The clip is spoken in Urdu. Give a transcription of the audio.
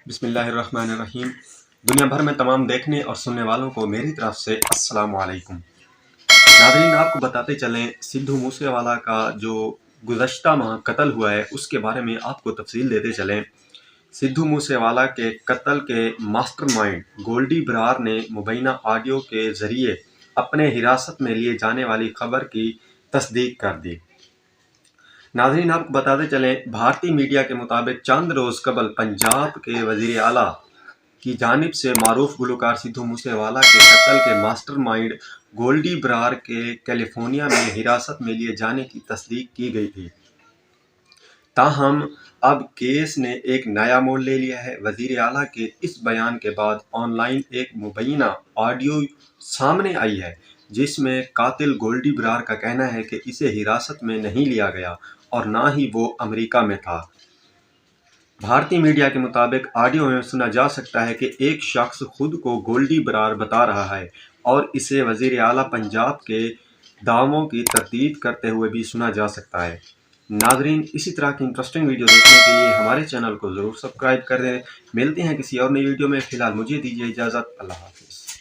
بسم اللہ الرحمن الرحیم۔ دنیا بھر میں تمام دیکھنے اور سننے والوں کو میری طرف سے السلام علیکم۔ ناظرین، آپ کو بتاتے چلیں سدھو موسے والا کا جو گزشتہ ماہ قتل ہوا ہے اس کے بارے میں آپ کو تفصیل دیتے چلیں۔ سدھو موسے والا کے قتل کے ماسٹر مائنڈ گولڈی برار نے مبینہ آڈیو کے ذریعے اپنے حراست میں لیے جانے والی خبر کی تصدیق کر دی۔ ناظرین، آپ کو بتاتے چلیں بھارتی میڈیا کے مطابق چند روز قبل پنجاب کے وزیر اعلیٰ کی جانب سے معروف گلوکار سدھو موسے والا کے قتل کے ماسٹر مائنڈ گولڈی برار کے کیلیفورنیا میں حراست میں لیے جانے کی تصدیق کی گئی تھی۔ تاہم اب کیس نے ایک نیا موڑ لے لیا ہے۔ وزیر اعلیٰ کے اس بیان کے بعد آن لائن ایک مبینہ آڈیو سامنے آئی ہے جس میں قاتل گولڈی برار کا کہنا ہے کہ اسے حراست میں نہیں لیا گیا اور نہ ہی وہ امریکہ میں تھا۔ بھارتی میڈیا کے مطابق آڈیو میں سنا جا سکتا ہے کہ ایک شخص خود کو گولڈی برار بتا رہا ہے اور اسے وزیر اعلیٰ پنجاب کے دعووں کی تردید کرتے ہوئے بھی سنا جا سکتا ہے۔ ناظرین، اسی طرح کی انٹرسٹنگ ویڈیو دیکھنے کے لیے ہمارے چینل کو ضرور سبسکرائب کر دیں۔ ملتے ہیں کسی اور نئی ویڈیو میں، فی الحال مجھے دیجیے اجازت۔ اللہ حافظ۔